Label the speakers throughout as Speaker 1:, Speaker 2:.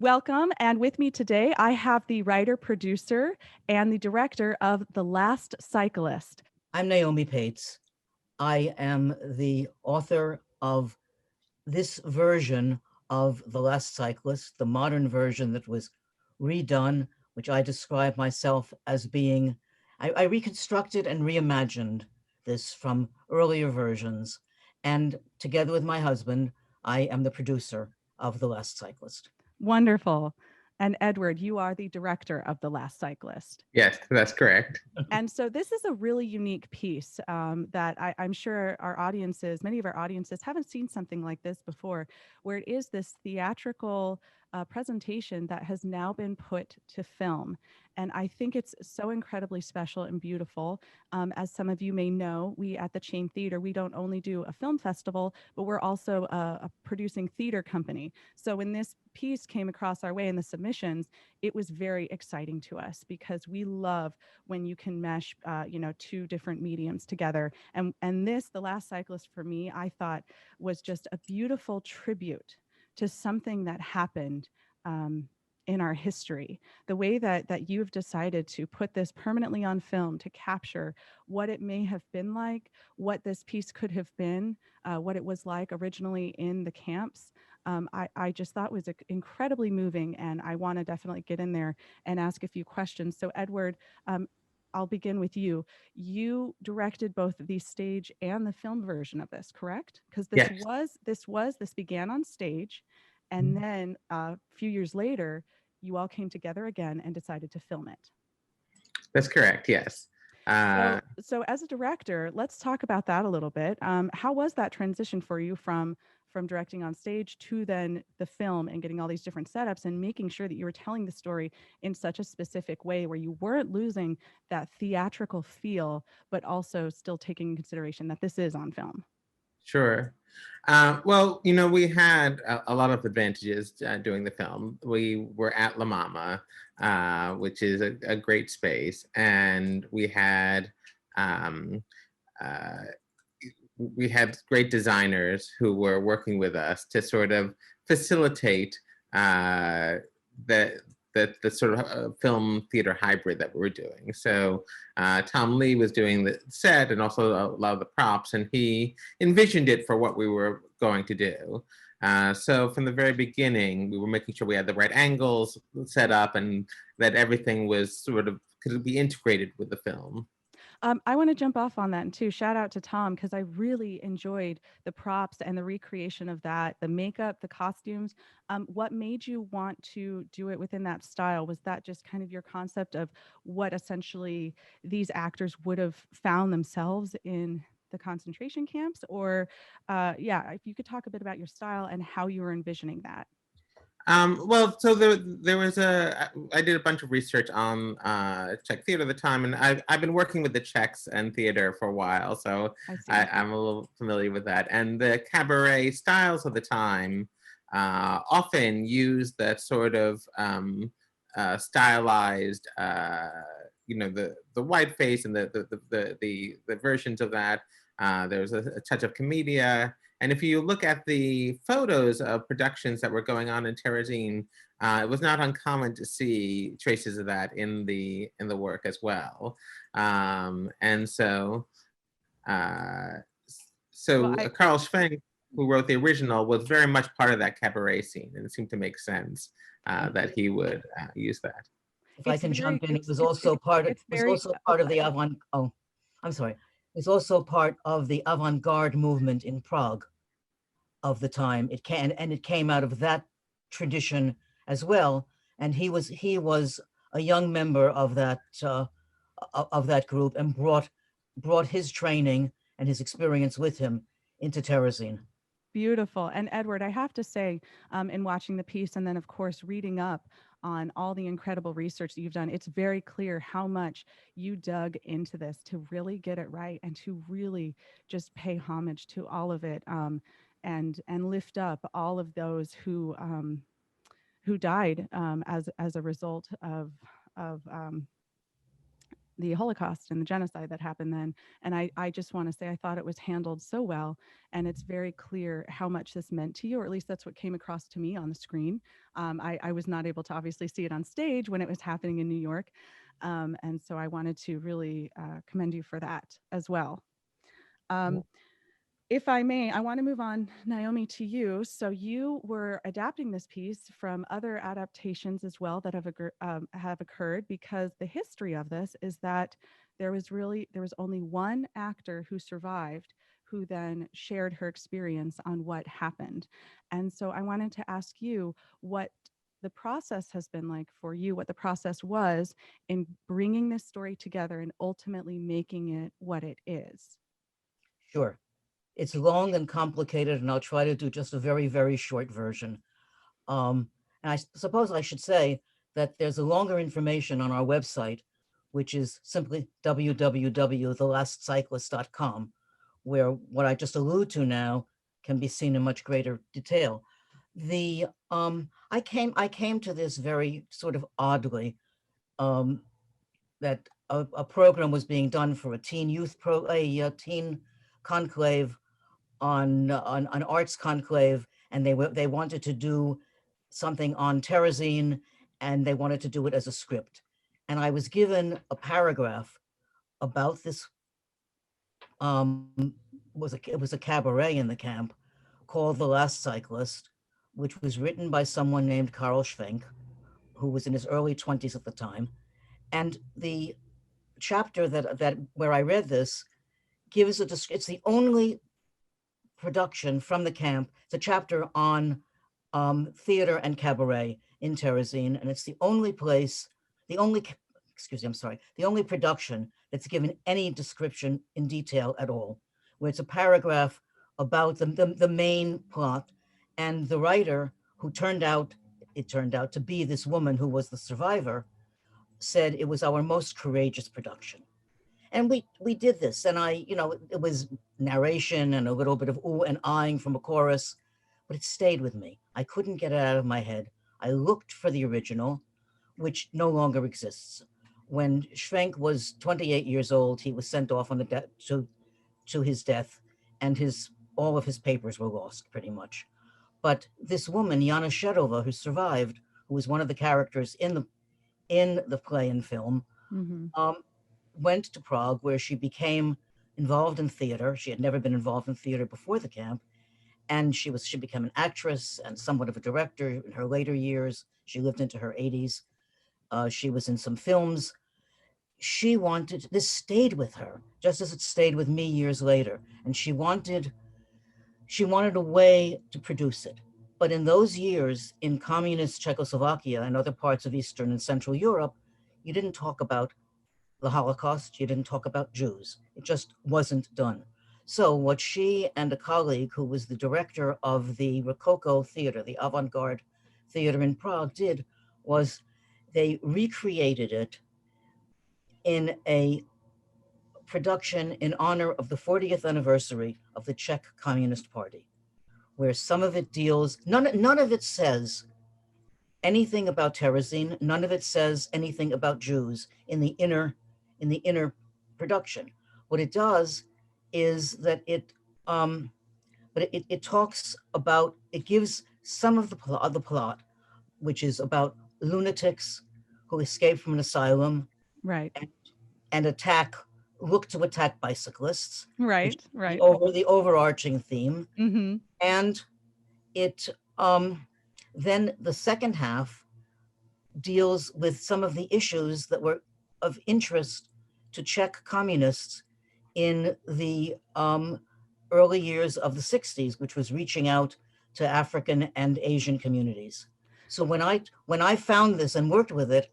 Speaker 1: Welcome. And with me today, I have the writer, producer, and the director of The Last Cyclist.
Speaker 2: I'm Naomi Patz. I am the author of this version of The Last Cyclist, the modern version that was redone, which I describe myself as being, I reconstructed and reimagined this from earlier versions. And together with my husband, I am the producer of The Last Cyclist.
Speaker 1: Wonderful. And Edward, you are the director of The Last Cyclist.
Speaker 3: Yes, that's correct.
Speaker 1: And so this is a really unique piece that I'm sure our audiences, many of our audiences haven't seen something like this before, where it is this theatrical presentation that has now been put to film. And I think it's so incredibly special and beautiful. As some of you may know, we at the Chain Theater, we don't only do a film festival, but we're also a producing theater company. So when this piece came across our way in the submissions, it was very exciting to us because we love when you can mesh, two different mediums together. And this, The Last Cyclist, for me, I thought was just a beautiful tribute to something that happened in our history. The way that you've decided to put this permanently on film to capture what it may have been like, what this piece could have been, what it was like originally in the camps. I just thought was incredibly moving, and I want to definitely get in there and ask a few questions. So Edward, I'll begin with you. You directed both the stage and the film version of this, correct? Because this began on stage, and then a few years later, you all came together again and decided to film it.
Speaker 3: That's correct, yes.
Speaker 1: So as a director, let's talk about that a little bit. How was that transition for you from directing on stage to then the film and getting all these different setups and making sure that you were telling the story in such a specific way where you weren't losing that theatrical feel, but also still taking in consideration that this is on film?
Speaker 3: Sure. Well, we had a lot of advantages doing the film. We were at La Mama, which is a great space, and we had great designers who were working with us to sort of facilitate the sort of film theater hybrid that we were doing. So Tom Lee was doing the set and also a lot of the props, and he envisioned it for what we were going to do. So from the very beginning, we were making sure we had the right angles set up and that everything was sort of could be integrated with the film.
Speaker 1: I want to jump off on that too. Shout out to Tom, because I really enjoyed the props and the recreation of that, the makeup, the costumes. What made you want to do it within that style? Was that just kind of your concept of what essentially these actors would have found themselves in the concentration camps? Or if you could talk a bit about your style and how you were envisioning that.
Speaker 3: Well, so there was I did a bunch of research on Czech theater at the time, and I've been working with the Czechs and theater for a while, so I'm a little familiar with that. And the cabaret styles of the time often use that sort of stylized, the white face and the versions of that. There's a touch of commedia. And if you look at the photos of productions that were going on in Terezin, it was not uncommon to see traces of that in the work as well. And so Carl Schwenk, who wrote the original, was very much part of that cabaret scene, and it seemed to make sense that he would use that.
Speaker 2: If I can jump in, it was also part of the avant. Oh, I'm sorry. It's also part of the avant-garde movement in Prague of the time. It came out of that tradition as well. And he was a young member of that group and brought his training and his experience with him into Terezin.
Speaker 1: Beautiful. And Edward, I have to say, in watching the piece and then, of course, reading up on all the incredible research that you've done, it's very clear how much you dug into this to really get it right and to really just pay homage to all of it, and lift up all of those who died as a result of the Holocaust and the genocide that happened then. And I just want to say, I thought it was handled so well. And it's very clear how much this meant to you, or at least that's what came across to me on the screen. I was not able to obviously see it on stage when it was happening in New York. And so I wanted to really commend you for that as well. If I may, I want to move on, Naomi, to you. So you were adapting this piece from other adaptations as well that have occurred, because the history of this is that there was only one actor who survived, who then shared her experience on what happened. And so I wanted to ask you what the process has been like for you, what the process was in bringing this story together and ultimately making it what it is.
Speaker 2: Sure. It's long and complicated, and I'll try to do just a very, very short version. And I suppose I should say that there's a longer information on our website, which is simply www.thelastcyclist.com, where what I just allude to now can be seen in much greater detail. I came to this very sort of oddly, that a program was being done for a teen conclave on an arts conclave, and they wanted to do something on terrazine, and they wanted to do it as a script. And I was given a paragraph about this. It was a cabaret in the camp called The Last Cyclist, which was written by someone named Karl Schwenk, who was in his early 20s at the time. And the chapter that where I read this gives it's the only production from the camp. It's a chapter on theater and cabaret in Terezin, and it's the only production that's given any description in detail at all, where it's a paragraph about the main plot, and the writer, who turned out to be this woman who was the survivor, said it was our most courageous production. And we did this, and it was narration and a little bit of ooh and ahhing from a chorus, but it stayed with me. I couldn't get it out of my head. I looked for the original, which no longer exists. When Schwenk was 28 years old, he was sent off on to his death, and all of his papers were lost, pretty much. But this woman, Yana Shedova, who survived, who was one of the characters in the play and film, went to Prague, where she became involved in theater. She had never been involved in theater before the camp. And she became an actress and somewhat of a director in her later years. She lived into her 80s. She was in some films. This stayed with her, just as it stayed with me years later. And she wanted a way to produce it. But in those years, in communist Czechoslovakia and other parts of Eastern and Central Europe, you didn't talk about the Holocaust, you didn't talk about Jews. It just wasn't done. So what she and a colleague who was the director of the Rococo Theater, the avant-garde theater in Prague, did was they recreated it in a production in honor of the 40th anniversary of the Czech Communist Party, where some of it deals, none of it says anything about Terezin, none of it says anything about Jews in the inner production. What it does is that it talks about, it gives some of the plot, which is about lunatics who escape from an asylum,
Speaker 1: right,
Speaker 2: and look to attack bicyclists,
Speaker 1: right.
Speaker 2: The overarching theme. And it then the second half deals with some of the issues that were of interest to Czech communists in the early years of the 60s, which was reaching out to African and Asian communities. So when I found this and worked with it,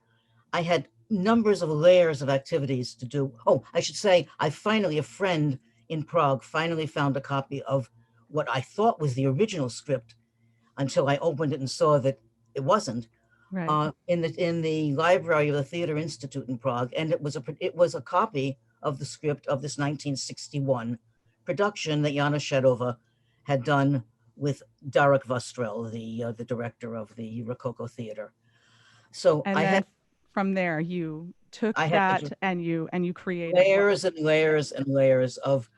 Speaker 2: I had numbers of layers of activities to do. Oh, I should say, a friend in Prague finally found a copy of what I thought was the original script, until I opened it and saw that it wasn't.
Speaker 1: Right.
Speaker 2: In the library of the Theater Institute in Prague, and it was a copy of the script of this 1961 production that Yana Shedova had done with Darek Vostrel, the director of the Rococo Theater. So
Speaker 1: and then from there, you took
Speaker 2: I had
Speaker 1: that and you created
Speaker 2: layers and layers and layers of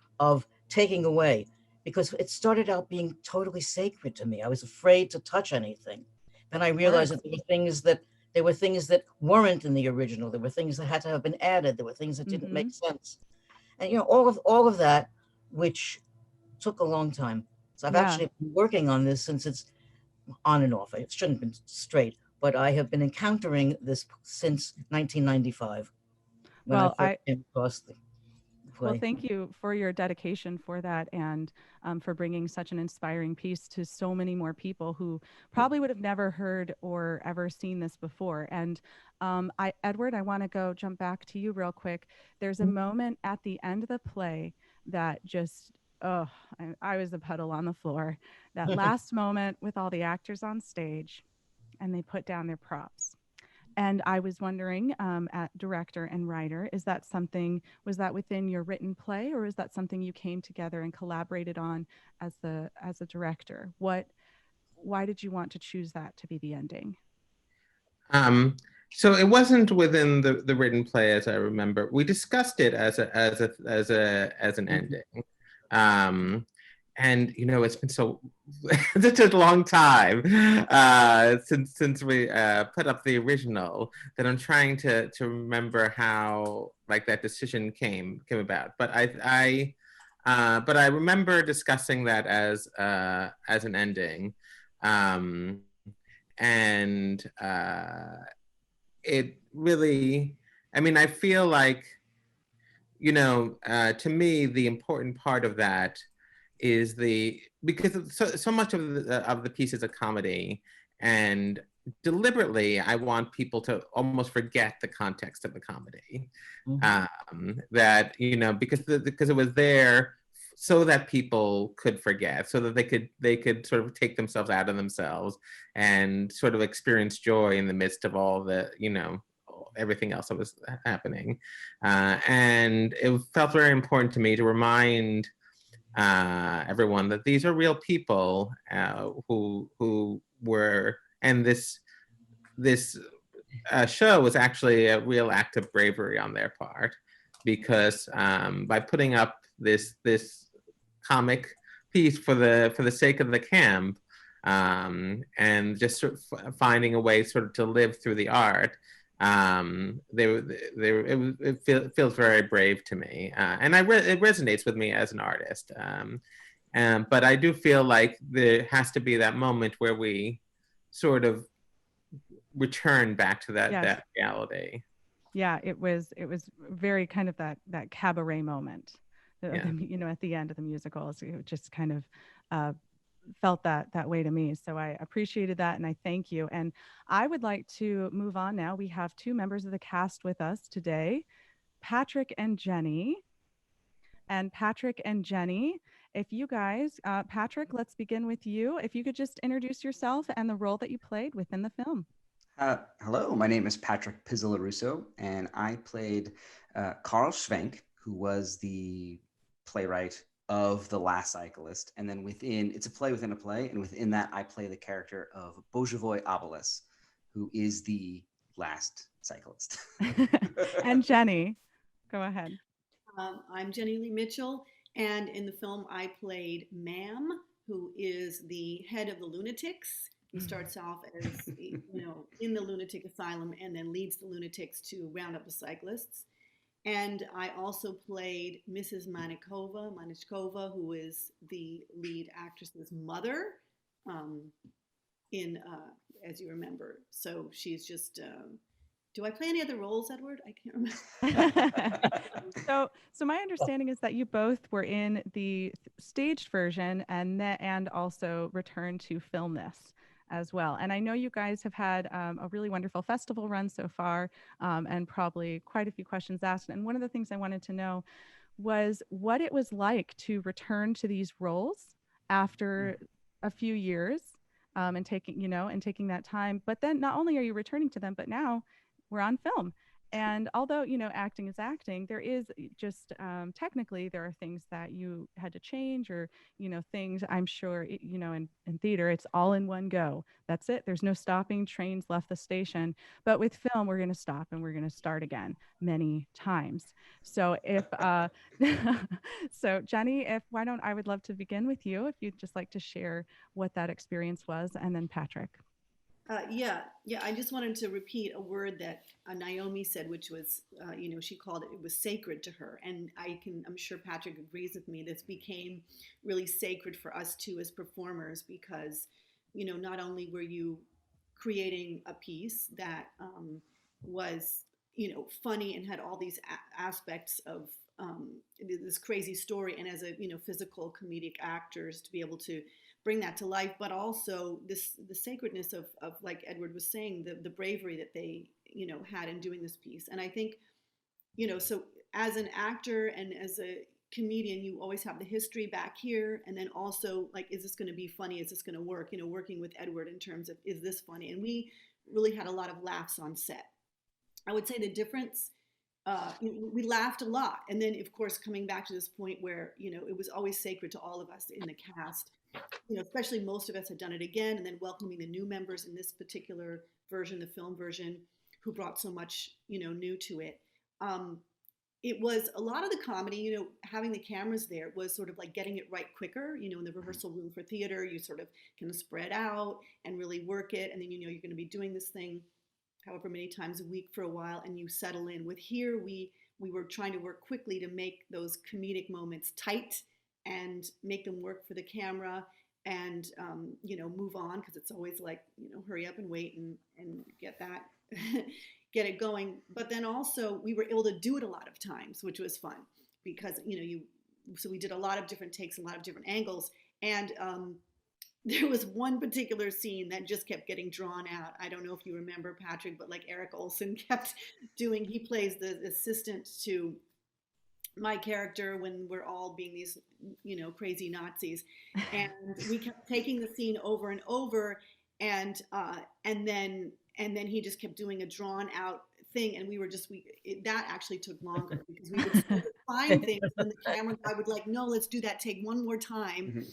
Speaker 2: taking away, because it started out being totally sacred to me. I was afraid to touch anything. Then I realized that there were things that weren't in the original. There were things that had to have been added. There were things that didn't make sense. And all of that, which took a long time. So I've actually been working on this since it's on and off. It shouldn't have been straight, but I have been encountering this since 1995 when I first came across the play.
Speaker 1: Well, thank you for your dedication for that, and for bringing such an inspiring piece to so many more people who probably would have never heard or ever seen this before. And Edward, I want to jump back to you real quick. There's a moment at the end of the play that just, I was a puddle on the floor. That last moment with all the actors on stage and they put down their props. And I was wondering, at director and writer, was that within your written play, or is that something you came together and collaborated on as a director? Why did you want to choose that to be the ending?
Speaker 3: So it wasn't within the written play, as I remember. We discussed it as an ending. And it's been such a long time since we put up the original that I'm trying to remember how that decision came about. But I remember discussing that as an ending, and it really, I feel like to me the important part of that is because so much of the piece is a comedy, and deliberately I want people to almost forget the context of the comedy. That because it was there so that people could forget, so that they could sort of take themselves out of themselves and sort of experience joy in the midst of all the everything else that was happening. And it felt very important to me to remind everyone that these are real people who were, and this show was actually a real act of bravery on their part, because by putting up this comic piece for the sake of the camp, and just sort of finding a way sort of to live through the art, it feels very brave to me, and it resonates with me as an artist. But I do feel like there has to be that moment where we sort of return back to that reality.
Speaker 1: Yeah, it was very kind of that cabaret moment, at the end of the musical. So it just kind of felt that way to me. So I appreciated that, and I thank you. And I would like to move on now. We have two members of the cast with us today, Patrick and Jenny. And Patrick and Jenny, if you guys, Patrick, let's begin with you. If you could just introduce yourself and the role that you played within the film.
Speaker 4: Hello, my name is Patrick Pisola Russo, and I played Carl Schwenk, who was the playwright of The Last Cyclist. And then it's a play within a play, and within that I play the character of Boživoj Abeles, who is the last cyclist.
Speaker 1: And Jenny, go ahead.
Speaker 5: I'm Jenny Lee Mitchell, and in the film I played Ma'am, who is the head of the lunatics. He starts off as, in the lunatic asylum, and then leads the lunatics to round up the cyclists. And I also played Mrs. Manichkova, who is the lead actress's mother, as you remember. So she's just, do I play any other roles, Edward? I can't remember.
Speaker 1: So my understanding is that you both were in the staged version and also returned to film this as well. And I know you guys have had a really wonderful festival run so far, and probably quite a few questions asked. And one of the things I wanted to know was what it was like to return to these roles after a few years, and taking that time. But then not only are you returning to them, but now we're on film. And although, you know, acting is acting, there is just technically there are things that you had to change, or, you know, things I'm sure, you know, in theater, it's all in one go. That's it. There's no stopping. Trains left the station. But with film, we're going to stop and we're going to start again many times. So if, so Jenny, I would love to begin with you, if you'd just like to share what that experience was, and then Patrick.
Speaker 5: Yeah. I just wanted to repeat a word that Naomi said, which was, you know, she called it was sacred to her. And I'm sure Patrick agrees with me. This became really sacred for us too as performers, because, you know, not only were you creating a piece that was, you know, funny and had all these aspects of this crazy story, and as a, you know, physical comedic actors to be able to bring that to life, but also the sacredness of like Edward was saying, the bravery that they, you know, had in doing this piece. And I think, you know, so as an actor and as a comedian, you always have the history back here, and then also like, is this going to be funny? Is this going to work? You know, working with Edward in terms of, is this funny? And we really had a lot of laughs on set. I would say the difference, we laughed a lot. And then of course, coming back to this point where, you know, it was always sacred to all of us in the cast, you know, especially most of us had done it again, and then welcoming the new members in this particular version, the film version, who brought so much, you know, new to it. It was a lot of the comedy, you know, having the cameras there was sort of like getting it right quicker. You know, in the rehearsal room for theater, you sort of can spread out and really work it. And then, you know, you're going to be doing this thing however many times a week for a while, and you settle in. With here, we were trying to work quickly to make those comedic moments tight and make them work for the camera, and you know, move on, because it's always like, you know, hurry up and wait and get that get it going. But then also we were able to do it a lot of times, which was fun, because, you know, so we did a lot of different takes, a lot of different angles. And there was one particular scene that just kept getting drawn out. I don't know if you remember, Patrick, but like Eric Olson kept doing, he plays the assistant to my character when we're all being these, you know, crazy Nazis. And we kept taking the scene over and over. And then he just kept doing a drawn out thing. And we were just, that actually took longer, because we would find things, and the camera guy would like, no, let's do that take one more time.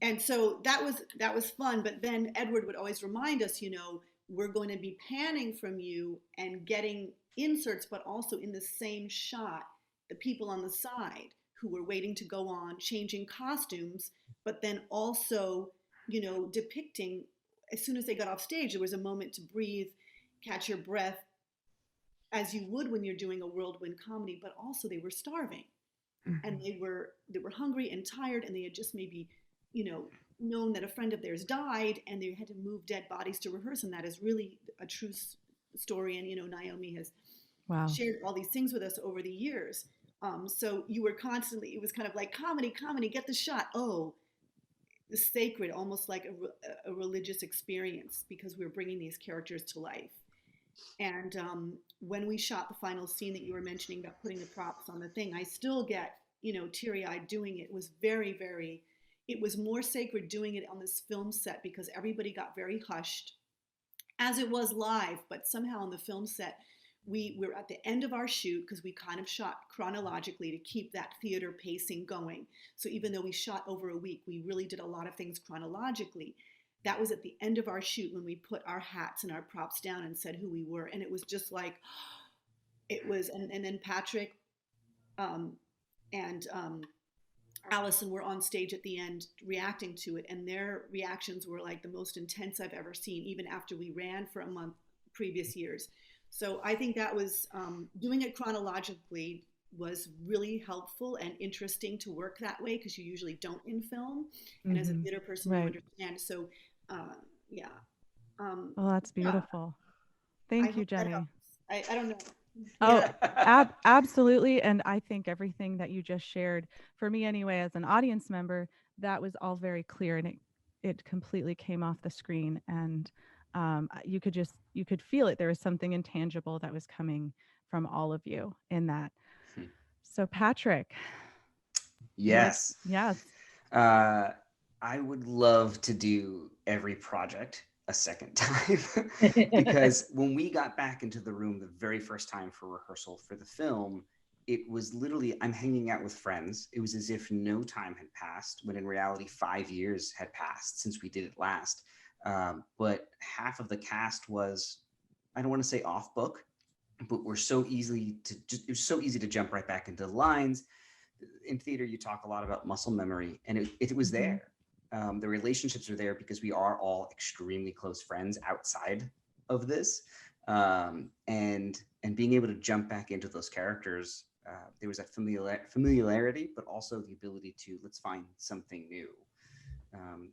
Speaker 5: And so that was fun. But then Edward would always remind us, you know, we're going to be panning from you and getting inserts, but also in the same shot, the people on the side who were waiting to go on, changing costumes, but then also, you know, depicting, as soon as they got off stage, there was a moment to breathe, catch your breath, as you would when you're doing a whirlwind comedy, but also they were starving. And they were hungry and tired, and they had just maybe, you know, known that a friend of theirs died, and they had to move dead bodies to rehearse. And that is really a true story. And, you know, Naomi has shared all these things with us over the years. So you were constantly, it was kind of like comedy, get the shot. Oh, the sacred, almost like a religious experience, because we were bringing these characters to life. And when we shot the final scene that you were mentioning about putting the props on the thing, I still get, you know, teary-eyed doing it. It was very, very, it was more sacred doing it on this film set, because everybody got very hushed, as it was live. But somehow on the film set, we were at the end of our shoot, because we kind of shot chronologically to keep that theater pacing going. So even though we shot over a week, we really did a lot of things chronologically. That was at the end of our shoot when we put our hats and our props down and said who we were. And it was just like, it was, and then Patrick and Allison were on stage at the end reacting to it. And their reactions were like the most intense I've ever seen, even after we ran for a month previous years. So I think that was, doing it chronologically was really helpful and interesting to work that way, because you usually don't in film. And as a theater person, you understand. So, yeah.
Speaker 1: Well, that's beautiful. Thank you, Jenny.
Speaker 5: I don't know.
Speaker 1: Oh, absolutely. And I think everything that you just shared, for me anyway, as an audience member, that was all very clear, and it completely came off the screen. And you could feel it. There was something intangible that was coming from all of you in that. So Patrick.
Speaker 4: Yes.
Speaker 1: Yes.
Speaker 4: I would love to do every project a second time because when we got back into the room the very first time for rehearsal for the film, it was literally, I'm hanging out with friends. It was as if no time had passed, when in reality 5 years had passed since we did it last. But half of the cast was, I don't want to say off book, but we're so easily to just, it was so easy to jump right back into the lines. In theater, you talk a lot about muscle memory, and it was there. The relationships are there because we are all extremely close friends outside of this, and being able to jump back into those characters, there was that familiarity, but also the ability to, let's find something new.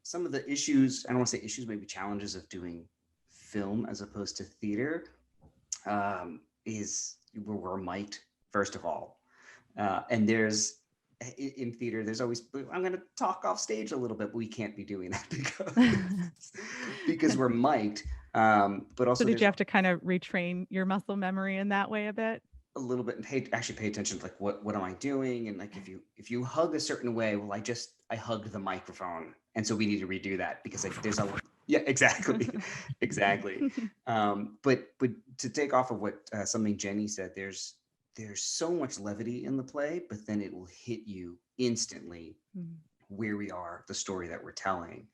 Speaker 4: Some of the issues, I don't want to say issues, maybe challenges of doing film as opposed to theater, is we're mic'd, first of all. And there's, in theater, there's always, I'm going to talk off stage a little bit, but we can't be doing that because we're mic'd. But also,
Speaker 1: so did you have to kind of retrain your muscle memory in that way a bit?
Speaker 4: A little bit, and actually pay attention to like what am I doing, and like if you hug a certain way, well, I hugged the microphone, and so we need to redo that because there's a yeah, exactly. Exactly. But to take off of what something Jenny said, there's so much levity in the play, but then it will hit you instantly where we are, the story that we're telling,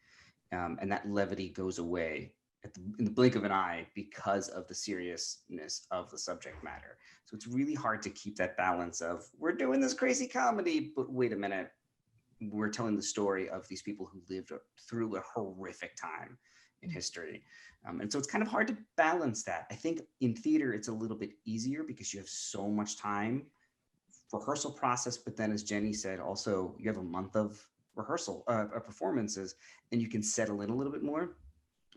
Speaker 4: and that levity goes away in the blink of an eye because of the seriousness of the subject matter. So it's really hard to keep that balance of, we're doing this crazy comedy, but wait a minute, we're telling the story of these people who lived through a horrific time in history. And so it's kind of hard to balance that. I think in theater, it's a little bit easier because you have so much time, rehearsal process, but then as Jenny said, also you have a month of rehearsal, performances, and you can settle in a little bit more.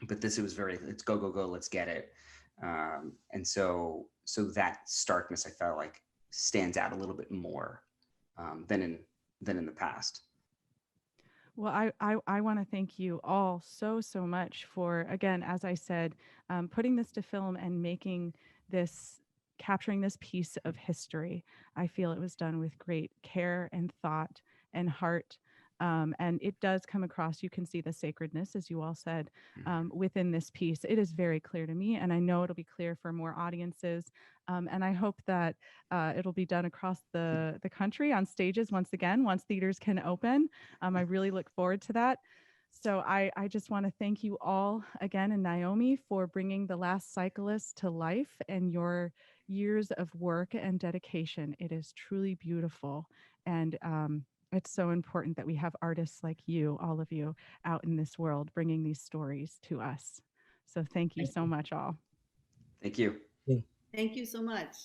Speaker 4: But this, it was very, let's go, let's get it. And so that starkness, I felt like, stands out a little bit more than in the past.
Speaker 1: Well, I want to thank you all so much for, again, as I said, putting this to film and capturing this piece of history. I feel it was done with great care and thought and heart. And it does come across, you can see the sacredness, as you all said, within this piece. It is very clear to me, and I know it'll be clear for more audiences. And I hope that it'll be done across the country on stages once theaters can open. I really look forward to that. So I just want to thank you all again, and Naomi, for bringing The Last Cyclist to life and your years of work and dedication. It is truly beautiful. And it's so important that we have artists like you, all of you, out in this world, bringing these stories to us. So thank you so much, all.
Speaker 4: Thank you.
Speaker 5: Thank you so much.